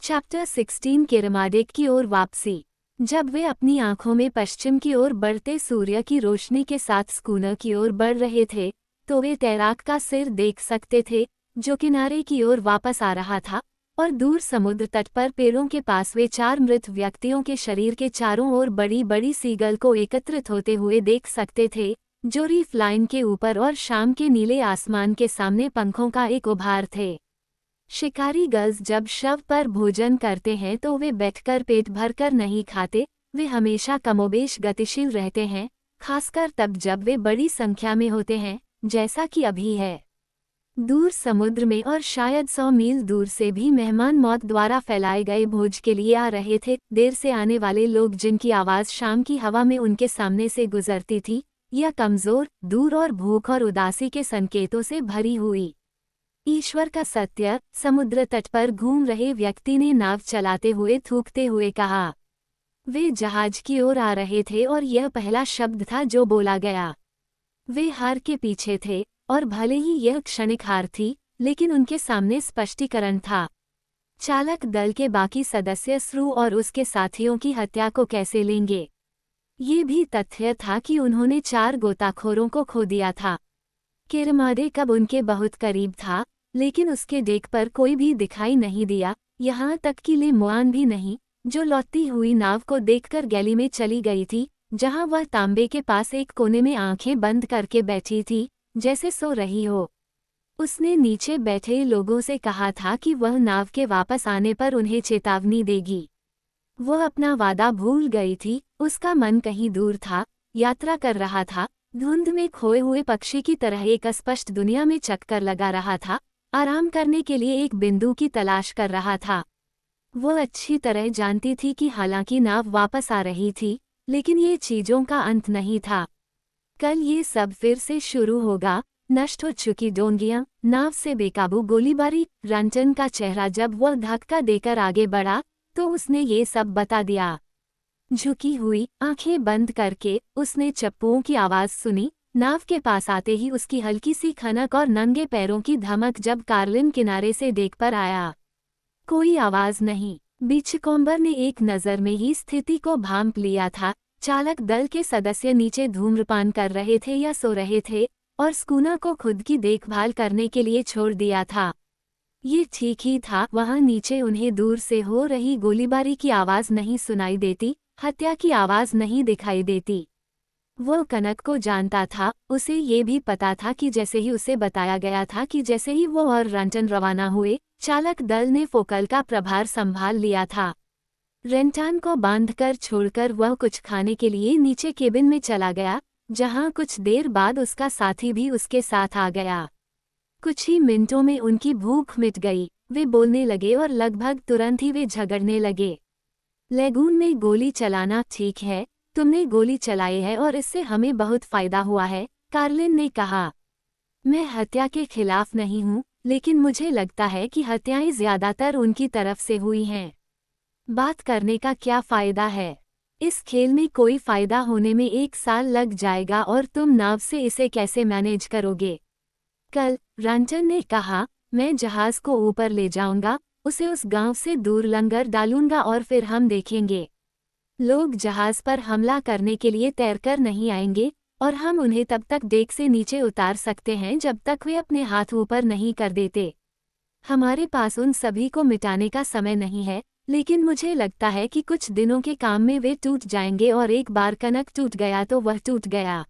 Chapter 16 किरमाडेक की ओर वापसी। जब वे अपनी आंखों में पश्चिम की ओर बढ़ते सूर्य की रोशनी के साथ स्कूनर की ओर बढ़ रहे थे, तो वे तैराक का सिर देख सकते थे, जो किनारे की ओर वापस आ रहा था, और दूर समुद्र तट पर पेड़ों के पास वे 4 मृत व्यक्तियों के शरीर के चारों ओर बड़ी बड़ी सीगल को एकत्रित होते हुए देख सकते थे, जो रीफ लाइन के ऊपर और शाम के नीले आसमान के सामने पंखों का एक उभार थे। शिकारी गर्ल्स जब शव पर भोजन करते हैं तो वे बैठकर पेट भरकर नहीं खाते, वे हमेशा कमोबेश गतिशील रहते हैं, खासकर तब जब वे बड़ी संख्या में होते हैं, जैसा कि अभी है। दूर समुद्र में और शायद 100 मील दूर से भी मेहमान मौत द्वारा फैलाए गए भोज के लिए आ रहे थे। देर से आने वाले लोग जिनकी आवाज़ शाम की हवा में उनके सामने से गुजरती थी, यह कमज़ोर, दूर और भूख और उदासी के संकेतों से भरी हुई। ईश्वर का सत्य। समुद्र तट पर घूम रहे व्यक्ति ने नाव चलाते हुए थूकते हुए कहा। वे जहाज की ओर आ रहे थे और यह पहला शब्द था जो बोला गया। वे हार के पीछे थे, और भले ही यह क्षणिक हार थी, लेकिन उनके सामने स्पष्टीकरण था। चालक दल के बाकी सदस्य स्रू और उसके साथियों की हत्या को कैसे लेंगे? ये भी तथ्य था कि उन्होंने 4 गोताखोरों को खो दिया था। किरमाडेक अब उनके बहुत करीब था, लेकिन उसके डेक पर कोई भी दिखाई नहीं दिया, यहाँ तक कि ले मुआन भी नहीं, जो लौटती हुई नाव को देखकर गैली में चली गई थी, जहाँ वह तांबे के पास एक कोने में आंखें बंद करके बैठी थी, जैसे सो रही हो। उसने नीचे बैठे लोगों से कहा था कि वह नाव के वापस आने पर उन्हें चेतावनी देगी। वह अपना वादा भूल गई थी, उसका मन कहीं दूर था, यात्रा कर रहा था, धुंध में खोए हुए पक्षी की तरह एक अस्पष्ट दुनिया में चक्कर लगा रहा था, आराम करने के लिए एक बिंदु की तलाश कर रहा था। वह अच्छी तरह जानती थी कि हालांकि नाव वापस आ रही थी, लेकिन ये चीजों का अंत नहीं था। कल ये सब फिर से शुरू होगा। नष्ट हो चुकी डोंगियां, नाव से बेकाबू गोलीबारी। रंटन का चेहरा जब वह धक्का देकर आगे बढ़ा, तो उसने ये सब बता दिया। झुकी हुई आंखें बंद करके उसने चप्पुओं की आवाज सुनी। नाव के पास आते ही उसकी हल्की सी खनक और नंगे पैरों की धमक जब कार्लिन किनारे से देख पर आया। कोई आवाज नहीं। बीचकॉम्बर ने एक नज़र में ही स्थिति को भांप लिया था। चालक दल के सदस्य नीचे धूम्रपान कर रहे थे या सो रहे थे, और स्कूना को खुद की देखभाल करने के लिए छोड़ दिया था। ये ठीक ही था, वहां नीचे उन्हें दूर से हो रही गोलीबारी की आवाज नहीं सुनाई देती, हत्या की आवाज नहीं दिखाई देती। वो कनक को जानता था, उसे ये भी पता था कि जैसे ही उसे बताया गया था कि जैसे ही वो और रंटन रवाना हुए, चालक दल ने फोकल का प्रभार संभाल लिया था। रेंटान को बांधकर छोड़कर वह कुछ खाने के लिए नीचे केबिन में चला गया, जहां कुछ देर बाद उसका साथी भी उसके साथ आ गया। कुछ ही मिनटों में उनकी भूख मिट गई। वे बोलने लगे और लगभग तुरंत ही वे झगड़ने लगे। लेगून में गोली चलाना ठीक है, तुमने गोली चलाई है और इससे हमें बहुत फायदा हुआ है, कार्लिन ने कहा। मैं हत्या के खिलाफ नहीं हूँ, लेकिन मुझे लगता है कि हत्याएं ज्यादातर उनकी तरफ से हुई हैं। बात करने का क्या फायदा है? इस खेल में कोई फायदा होने में 1 साल लग जाएगा और तुम नाव से इसे कैसे मैनेज करोगे? कल, रंटन ने कहा, मैं जहाज को ऊपर ले जाऊंगा, उसे उस गांव से दूर लंगर डालूंगा और फिर हम देखेंगे। लोग जहाज पर हमला करने के लिए तैरकर नहीं आएंगे, और हम उन्हें तब तक डेक से नीचे उतार सकते हैं जब तक वे अपने हाथ ऊपर नहीं कर देते। हमारे पास उन सभी को मिटाने का समय नहीं है, लेकिन मुझे लगता है कि कुछ दिनों के काम में वे टूट जाएंगे, और एक बार कनक टूट गया तो वह टूट गया।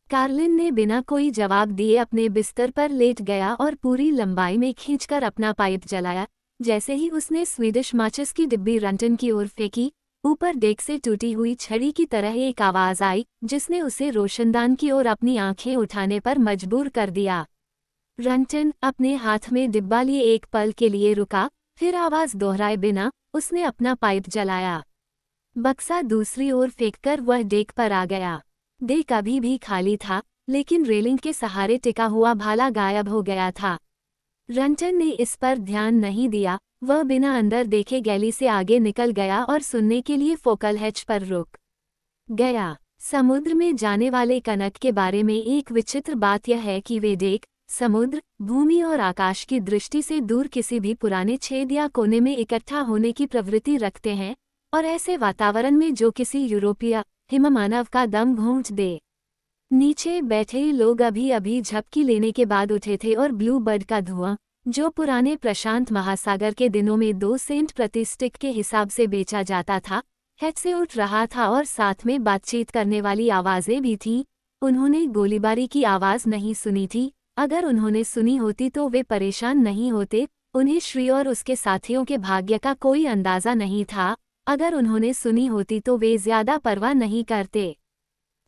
कार्लिन ने बिना कोई जवाब दिए अपने बिस्तर पर लेट गया और पूरी लंबाई में खींचकर अपना पाइप जलाया। जैसे ही उसने स्वीडिश माचिस की डिब्बी रंटन की ओर फेंकी, ऊपर डेक से टूटी हुई छड़ी की तरह एक आवाज आई, जिसने उसे रोशनदान की ओर अपनी आंखें उठाने पर मजबूर कर दिया। रंटन अपने हाथ में डिब्बा लिए एक पल के लिए रुका, फिर आवाज दोहराए बिना उसने अपना पाइप जलाया। बक्सा दूसरी ओर फेंककर वह डेक पर आ गया। डेक अभी भी खाली था, लेकिन रेलिंग के सहारे टिका हुआ भाला गायब हो गया था। रंटन ने इस पर ध्यान नहीं दिया, वह बिना अंदर देखे गैली से आगे निकल गया और सुनने के लिए फोकल हैच पर रुक गया। समुद्र में जाने वाले कनक के बारे में एक विचित्र बात यह है कि वे डेक, समुद्र, भूमि और आकाश की दृष्टि से दूर किसी भी पुराने छेद या कोने में इकट्ठा होने की प्रवृत्ति रखते हैं, और ऐसे वातावरण में जो किसी यूरोपीय हिममानव का दम घूंच दे। नीचे बैठे लोग अभी अभी झपकी लेने के बाद उठे थे और ब्लू बर्ड का धुआं, जो पुराने प्रशांत महासागर के दिनों में 2 सेंट प्रति स्टिक के हिसाब से बेचा जाता था, हेड से उठ रहा था और साथ में बातचीत करने वाली आवाज़ें भी थीं। उन्होंने गोलीबारी की आवाज़ नहीं सुनी थी। अगर उन्होंने सुनी होती तो वे परेशान नहीं होते। उन्हें श्री और उसके साथियों के भाग्य का कोई अंदाज़ा नहीं था। अगर उन्होंने सुनी होती तो वे ज़्यादा परवाह नहीं करते।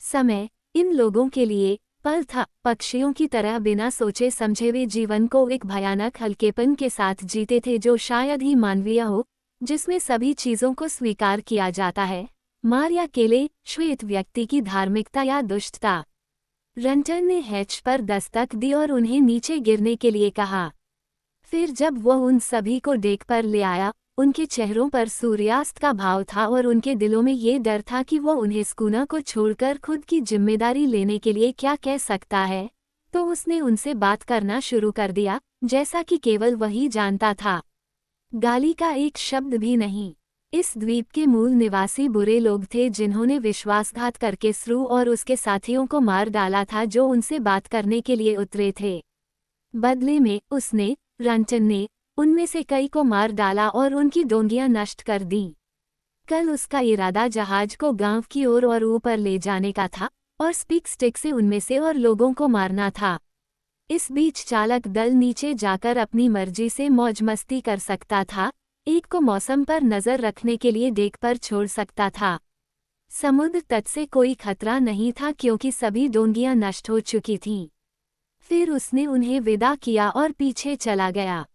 समय इन लोगों के लिए पल था। पक्षियों की तरह बिना सोचे समझे वे जीवन को एक भयानक हल्केपन के साथ जीते थे जो शायद ही मानवीय हो, जिसमें सभी चीज़ों को स्वीकार किया जाता है, मार या केले, श्वेत व्यक्ति की धार्मिकता या दुष्टता। रंटन ने हैच पर दस्तक दी और उन्हें नीचे गिरने के लिए कहा। फिर जब वह उन सभी को डेक पर ले आया, उनके चेहरों पर सूर्यास्त का भाव था और उनके दिलों में ये डर था कि वह उन्हें स्कूना को छोड़कर खुद की जिम्मेदारी लेने के लिए क्या कह सकता है। तो उसने उनसे बात करना शुरू कर दिया, जैसा कि केवल वही जानता था। गाली का एक शब्द भी नहीं। इस द्वीप के मूल निवासी बुरे लोग थे जिन्होंने विश्वासघात करके स्रू और उसके साथियों को मार डाला था जो उनसे बात करने के लिए उतरे थे। बदले में उसने, रंटन ने, उनमें से कई को मार डाला और उनकी डोंगियां नष्ट कर दीं। कल उसका इरादा जहाज को गांव की ओर और ऊपर ले जाने का था और स्पीक स्टिक से उनमें से और लोगों को मारना था। इस बीच चालक दल नीचे जाकर अपनी मर्जी से मौज मस्ती कर सकता था, एक को मौसम पर नज़र रखने के लिए डेक पर छोड़ सकता था। समुद्र तट से कोई खतरा नहीं था क्योंकि सभी डोंगियां नष्ट हो चुकी थीं। फिर उसने उन्हें विदा किया और पीछे चला गया।